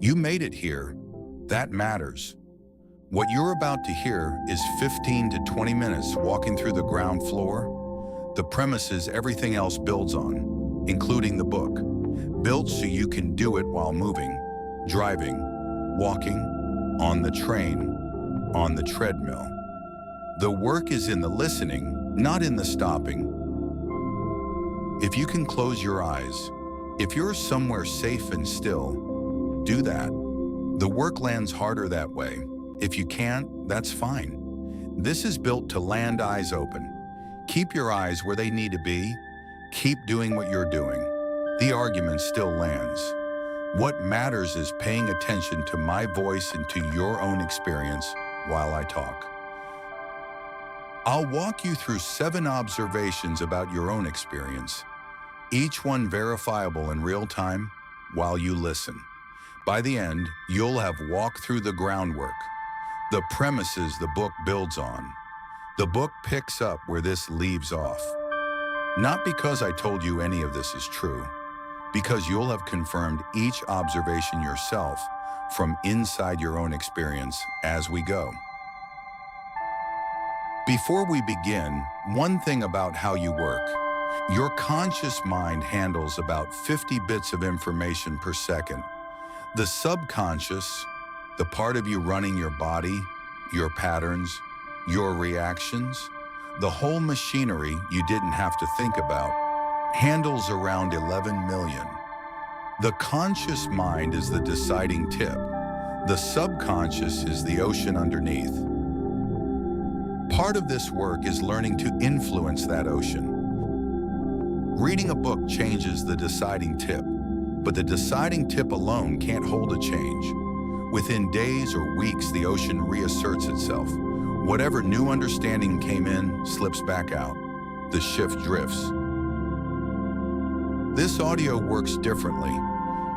You made it here. That matters. What you're about to hear is 15 to 20 minutes walking through the ground floor, the premises everything else builds on, including the book, built so you can do it while moving, driving, walking, on the train, on the treadmill. The work is in the listening, not in the stopping. If you can close your eyes, if you're somewhere safe and still, do that. The work lands harder that way. If you can't, that's fine. This is built to land eyes open. Keep your eyes where they need to be. Keep doing what you're doing. The argument still lands. What matters is paying attention to my voice and to your own experience while I talk. I'll walk you through 7 observations about your own experience, each one verifiable in real time while you listen. By the end, you'll have walked through the groundwork, the premises the book builds on. The book picks up where this leaves off. Not because I told you any of this is true, because you'll have confirmed each observation yourself from inside your own experience as we go. Before we begin, one thing about how you work. Your conscious mind handles about 50 bits of information per second. The subconscious, the part of you running your body, your patterns, your reactions, the whole machinery you didn't have to think about, handles around 11 million. The conscious mind is the deciding tip. The subconscious is the ocean underneath. Part of this work is learning to influence that ocean. Reading a book changes the deciding tip, but the deciding tip alone can't hold a change. Within days or weeks, the ocean reasserts itself. Whatever new understanding came in slips back out. The shift drifts. This audio works differently.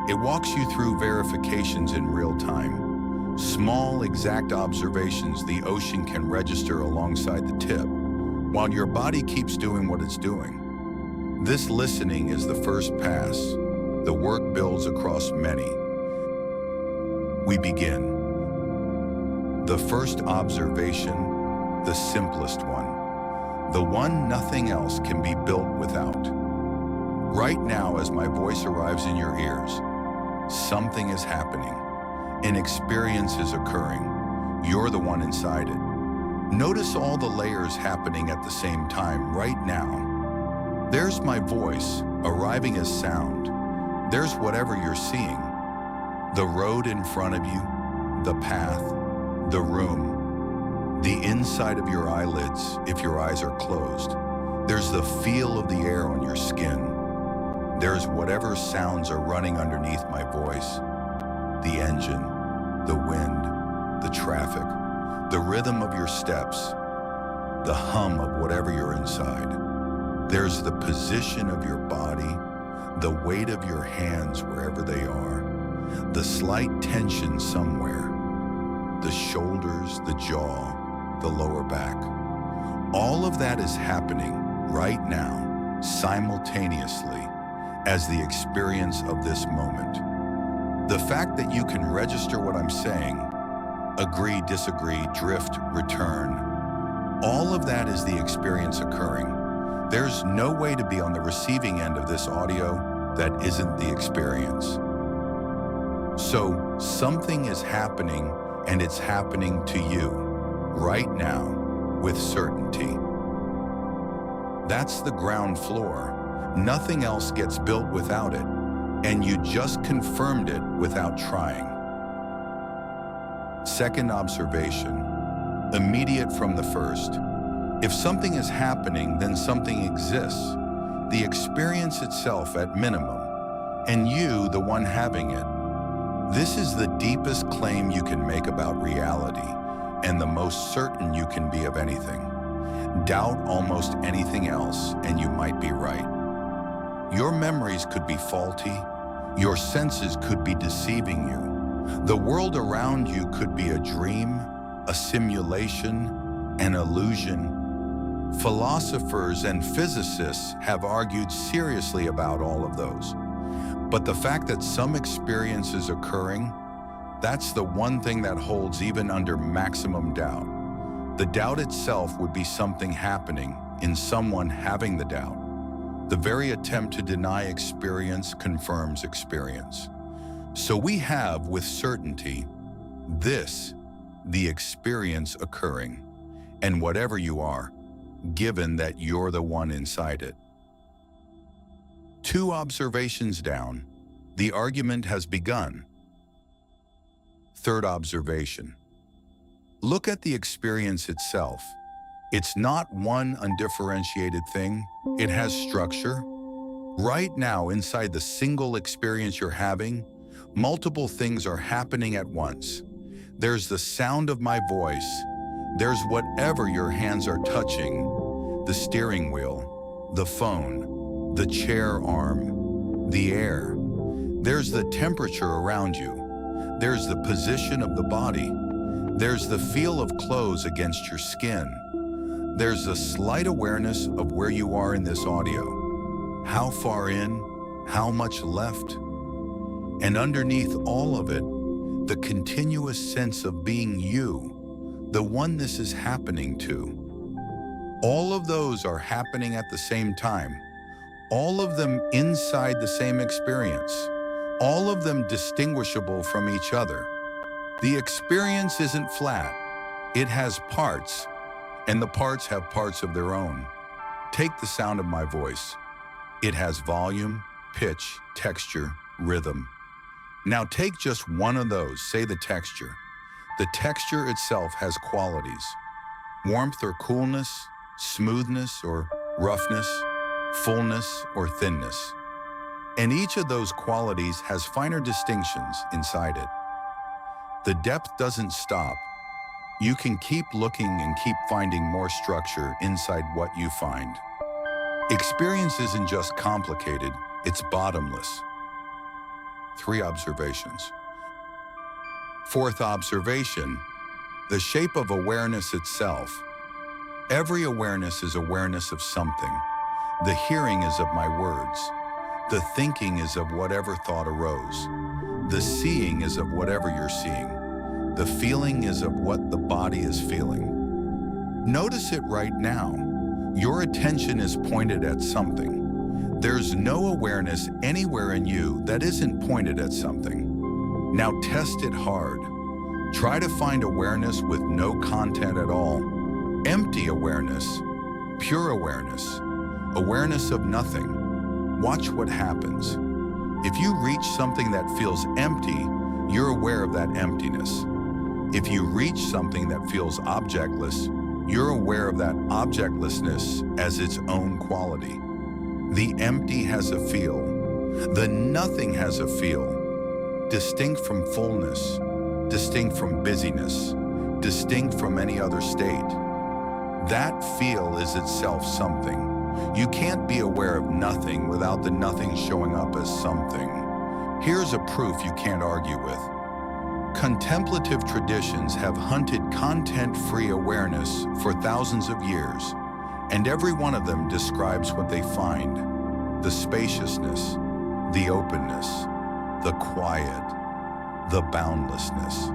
It walks you through verifications in real time. Small, exact observations the ocean can register alongside the tip, while your body keeps doing what it's doing. This listening is the first pass. The work builds across many. We begin. The first observation, the simplest one. The one nothing else can be built without. Right now, as my voice arrives in your ears, something is happening. An experience is occurring. You're the one inside it. Notice all the layers happening at the same time right now. There's my voice arriving as sound. There's whatever you're seeing. The road in front of you, the path, the room, the inside of your eyelids if your eyes are closed. There's the feel of the air on your skin. There's whatever sounds are running underneath my voice. The engine, the wind, the traffic, the rhythm of your steps, the hum of whatever you're inside. There's the position of your body, the weight of your hands wherever they are, the slight tension somewhere, the shoulders, the jaw, the lower back. All of that is happening right now, simultaneously, as the experience of this moment. The fact that you can register what I'm saying, agree, disagree, drift, return, all of that is the experience occurring. There's no way to be on the receiving end of this audio that isn't the experience. So something is happening, and it's happening to you right now with certainty. That's the ground floor. Nothing else gets built without it, and you just confirmed it without trying. Second observation, immediate from the first. If something is happening, then something exists. The experience itself at minimum, and you, the one having it. This is the deepest claim you can make about reality, and the most certain you can be of anything. Doubt almost anything else, and you might be right. Your memories could be faulty. Your senses could be deceiving you. The world around you could be a dream, a simulation, an illusion. Philosophers and physicists have argued seriously about all of those. But the fact that some experience is occurring, That's the one thing that holds even under maximum doubt. The doubt itself would be something happening in someone having the doubt. The very attempt to deny experience confirms experience. So we have, with certainty, this, the experience occurring, and whatever you are, given that you're the one inside it. 2 observations down, the argument has begun. 3rd observation. Look at the experience itself. It's not one undifferentiated thing. It has structure. Right now, inside the single experience you're having, multiple things are happening at once. There's the sound of my voice. There's whatever your hands are touching, the steering wheel, the phone, the chair arm, the air. There's the temperature around you. There's the position of the body. There's the feel of clothes against your skin. There's a slight awareness of where you are in this audio. How far in? How much left? And underneath all of it, the continuous sense of being you, the one this is happening to. All of those are happening at the same time. All of them inside the same experience. All of them distinguishable from each other. The experience isn't flat. It has parts, and the parts have parts of their own. Take the sound of my voice. It has volume, pitch, texture, rhythm. Now take just one of those, say the texture. The texture itself has qualities. Warmth or coolness, smoothness or roughness, fullness or thinness. And each of those qualities has finer distinctions inside it. The depth doesn't stop. You can keep looking and keep finding more structure inside what you find. Experience isn't just complicated, it's bottomless. 3 observations. 4th observation, the shape of awareness itself. Every awareness is awareness of something. The hearing is of my words. The thinking is of whatever thought arose. The seeing is of whatever you're seeing. The feeling is of what the body is feeling. Notice it right now. Your attention is pointed at something. There's no awareness anywhere in you that isn't pointed at something. Now test it hard. Try to find awareness with no content at all. Empty awareness, pure awareness, awareness of nothing. Watch what happens. If you reach something that feels empty, you're aware of that emptiness. If you reach something that feels objectless, you're aware of that objectlessness as its own quality. The empty has a feel. The nothing has a feel. Distinct from fullness, distinct from busyness, distinct from any other state. That feel is itself something. You can't be aware of nothing without the nothing showing up as something. Here's a proof you can't argue with. Contemplative traditions have hunted content-free awareness for thousands of years, and every one of them describes what they find: the spaciousness, the openness, the quiet, the boundlessness.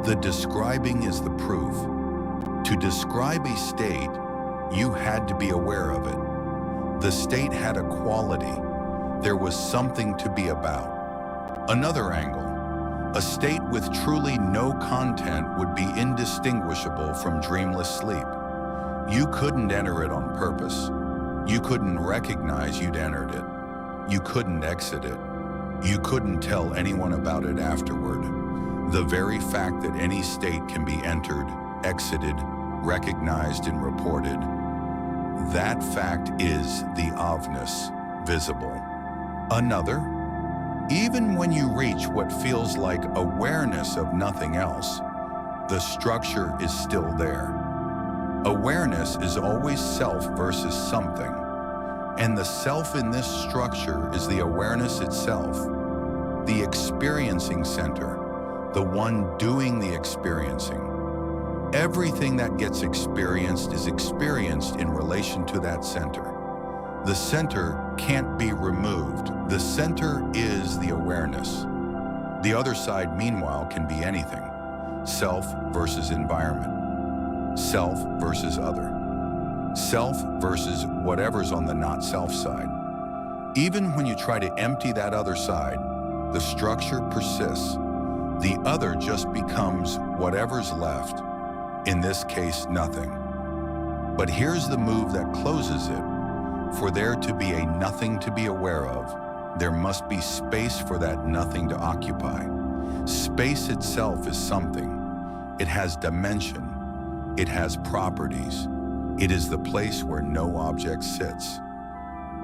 The describing is the proof. To describe a state, you had to be aware of it. The state had a quality. There was something to be about. Another angle. A state with truly no content would be indistinguishable from dreamless sleep. You couldn't enter it on purpose. You couldn't recognize you'd entered it. You couldn't exit it. You couldn't tell anyone about it afterward. The very fact that any state can be entered, exited, recognized, and reported, that fact is the obvness, visible. Another, even when you reach what feels like awareness of nothing else, the structure is still there. Awareness is always self versus something, and the self in this structure is the awareness itself, the experiencing center, the one doing the experiencing. Everything that gets experienced is experienced in relation to that center. The center can't be removed. The center is the awareness. The other side, meanwhile, can be anything. Self versus environment. Self versus other. Self versus whatever's on the not-self side. Even when you try to empty that other side, the structure persists. The other just becomes whatever's left. In this case, nothing. But here's the move that closes it. For there to be a nothing to be aware of, there must be space for that nothing to occupy. Space itself is something. It has dimension. It has properties. It is the place where no object sits.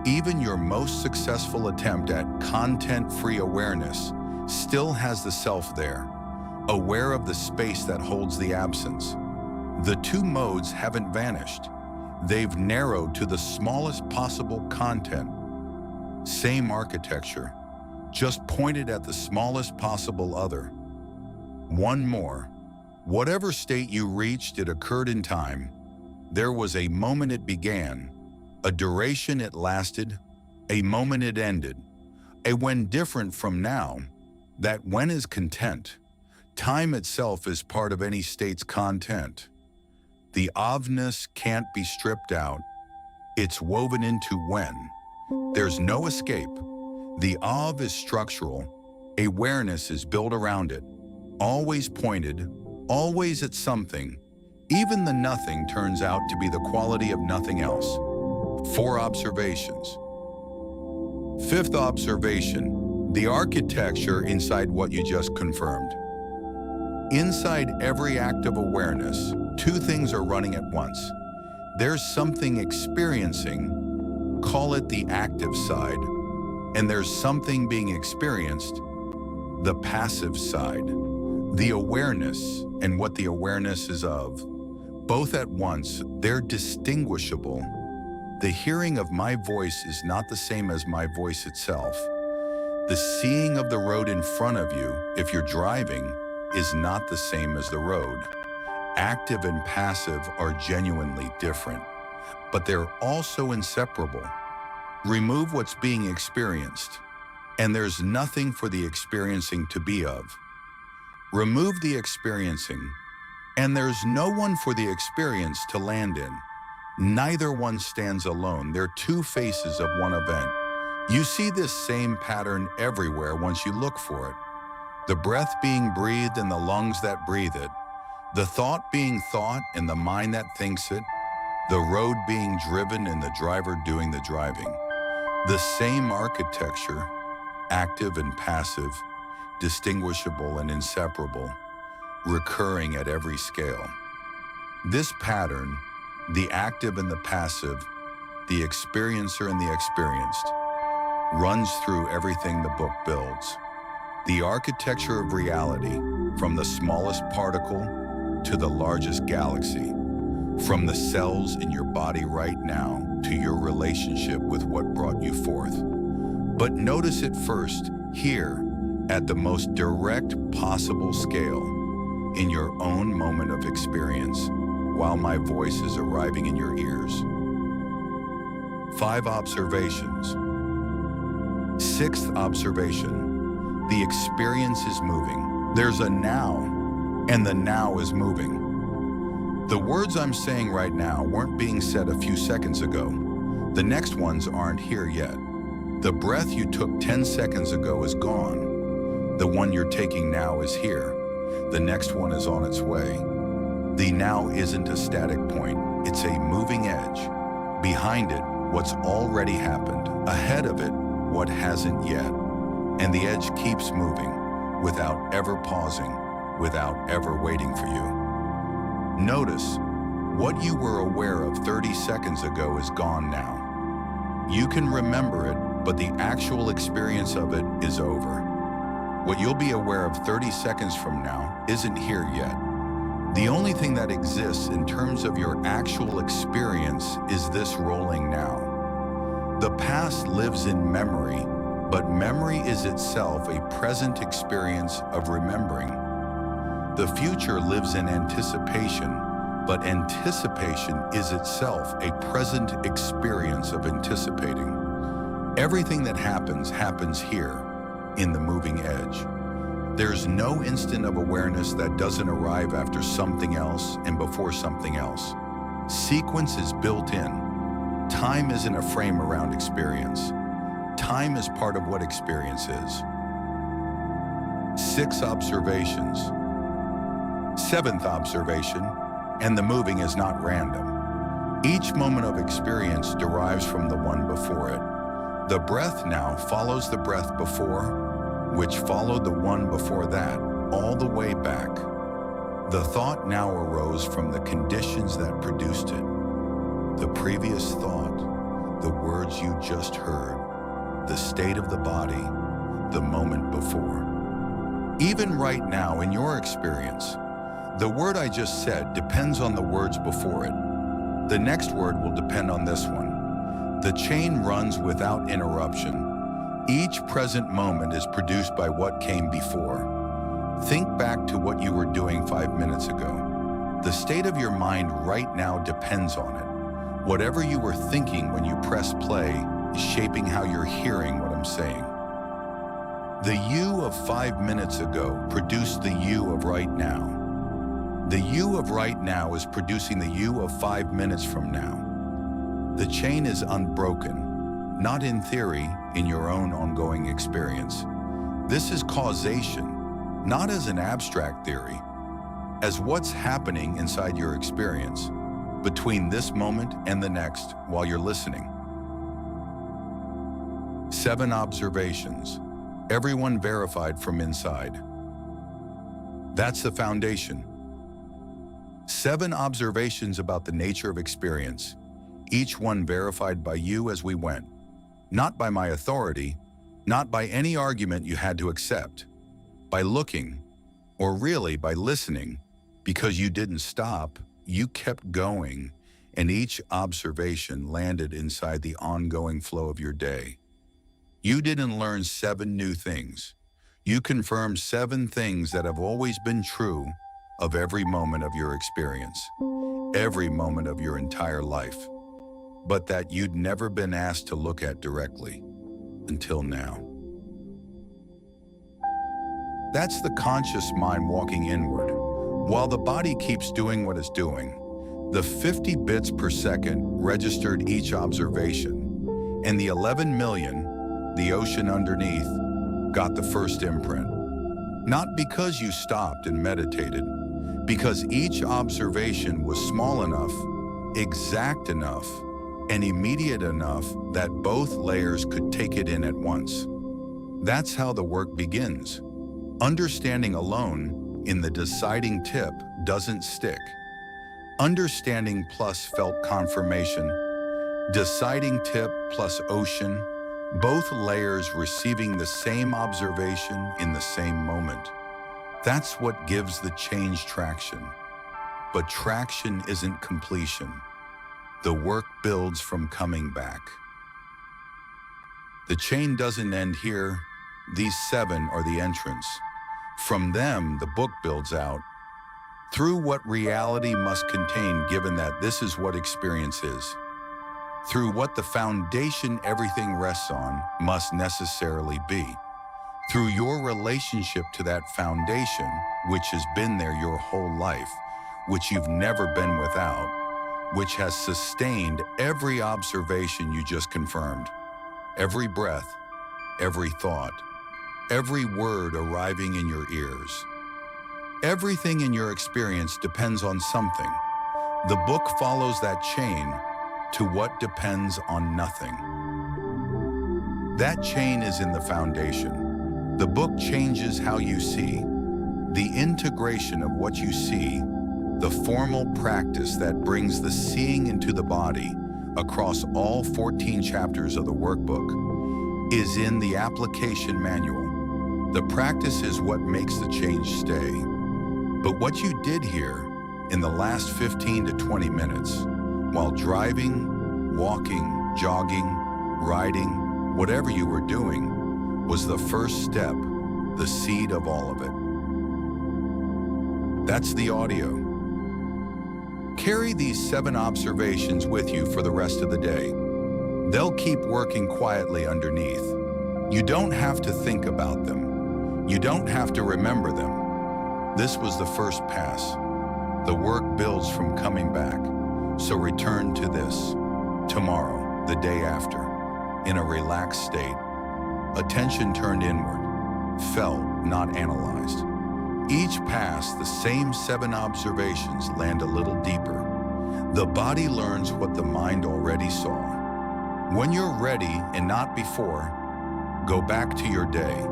Even your most successful attempt at content-free awareness still has the self there, aware of the space that holds the absence. The two modes haven't vanished. They've narrowed to the smallest possible content. Same architecture, just pointed at the smallest possible other. One more. Whatever state you reached, it occurred in time. There was a moment it began, a duration it lasted, a moment it ended, a when different from now. That when is content. Time itself is part of any state's content. The ofness can't be stripped out. It's woven into when. There's no escape. The of is structural. Awareness is built around it. Always pointed, always at something. Even the nothing turns out to be the quality of nothing else. 4 observations. Fifth observation, the architecture inside what you just confirmed. Inside every act of awareness, 2 things are running at once. There's something experiencing, call it the active side, and there's something being experienced, the passive side, the awareness and what the awareness is of. Both at once, they're distinguishable. The hearing of my voice is not the same as my voice itself. The seeing of the road in front of you, if you're driving, is not the same as the road. Active and passive are genuinely different, but they're also inseparable. Remove what's being experienced, and there's nothing for the experiencing to be of. Remove the experiencing, and there's no one for the experience to land in. Neither one stands alone. They're 2 faces of one event. You see this same pattern everywhere once you look for it. The breath being breathed and the lungs that breathe it. The thought being thought and the mind that thinks it. The road being driven and the driver doing the driving. The same architecture, active and passive, distinguishable and inseparable, recurring at every scale. This pattern, the active and the passive, the experiencer and the experienced, runs through everything the book builds. The architecture of reality, from the smallest particle to the largest galaxy, from the cells in your body right now to your relationship with what brought you forth. But notice it first, here, at the most direct possible scale, in your own moment of experience, while my voice is arriving in your ears. 5 observations. 6th observation, the experience is moving. There's a now, and the now is moving. The words I'm saying right now weren't being said a few seconds ago. The next ones aren't here yet. The breath you took 10 seconds ago is gone. The one you're taking now is here. The next one is on its way. The now isn't a static point, it's a moving edge. Behind it, what's already happened. Ahead of it, what hasn't yet. And the edge keeps moving, without ever pausing, without ever waiting for you. Notice, what you were aware of 30 seconds ago is gone now. You can remember it, but the actual experience of it is over. What you'll be aware of 30 seconds from now isn't here yet. The only thing that exists in terms of your actual experience is this rolling now. The past lives in memory, but memory is itself a present experience of remembering. The future lives in anticipation, but anticipation is itself a present experience of anticipating. Everything that happens here, in the moving edge. There's no instant of awareness that doesn't arrive after something else and before something else. Sequence is built in. Time isn't a frame around experience. Time is part of what experience is. 6 observations. 7th observation, and the moving is not random. Each moment of experience derives from the one before it. The breath now follows the breath before, which followed the one before that, all the way back. The thought now arose from the conditions that produced it. The previous thought, the words you just heard, the state of the body, the moment before. Even right now in your experience, the word I just said depends on the words before it. The next word will depend on this one. The chain runs without interruption. Each present moment is produced by what came before. Think back to what you were doing 5 minutes ago. The state of your mind right now depends on it. Whatever you were thinking when you press play is shaping how you're hearing what I'm saying. The you of 5 minutes ago produced the you of right now. The you of right now is producing the you of 5 minutes from now. The chain is unbroken, not in theory, in your own ongoing experience. This is causation, not as an abstract theory, as what's happening inside your experience, between this moment and the next while you're listening. 7 observations. Everyone verified from inside. That's the foundation. 7 observations about the nature of experience, each one verified by you as we went. Not by my authority, not by any argument you had to accept. By looking, or really by listening, because you didn't stop, you kept going, and each observation landed inside the ongoing flow of your day. You didn't learn 7 new things. You confirmed 7 things that have always been true of every moment of your experience, every moment of your entire life, but that you'd never been asked to look at directly until now. That's the conscious mind walking inward, while the body keeps doing what it's doing. The 50 bits per second registered each observation, and the 11 million, the ocean underneath, got the first imprint. Not because you stopped and meditated, because each observation was small enough, exact enough, and immediate enough that both layers could take it in at once. That's how the work begins. Understanding alone, in the deciding tip, doesn't stick. Understanding plus felt confirmation, deciding tip plus ocean, both layers receiving the same observation in the same moment. That's what gives the change traction. But traction isn't completion. The work builds from coming back. The chain doesn't end here. These 7 are the entrance. From them, the book builds out. Through what reality must contain, given that this is what experience is. Through what the foundation everything rests on must necessarily be. Through your relationship to that foundation, which has been there your whole life, which you've never been without, which has sustained every observation you just confirmed, every breath, every thought, every word arriving in your ears. Everything in your experience depends on something. The book follows that chain to what depends on nothing. That chain is in the foundation. The book changes how you see. The integration of what you see, the formal practice that brings the seeing into the body across all 14 chapters of the workbook, is in the application manual. The practice is what makes the change stay. But what you did here in the last 15 to 20 minutes, while driving, walking, jogging, riding, whatever you were doing, was the first step, the seed of all of it. That's the audio. Carry these 7 observations with you for the rest of the day. They'll keep working quietly underneath. You don't have to think about them. You don't have to remember them. This was the first pass. The work builds from coming back. So return to this. Tomorrow, the day after, in a relaxed state. Attention turned inward, felt, not analyzed. Each pass, the same 7 observations land a little deeper. The body learns what the mind already saw. When you're ready and not before, go back to your day.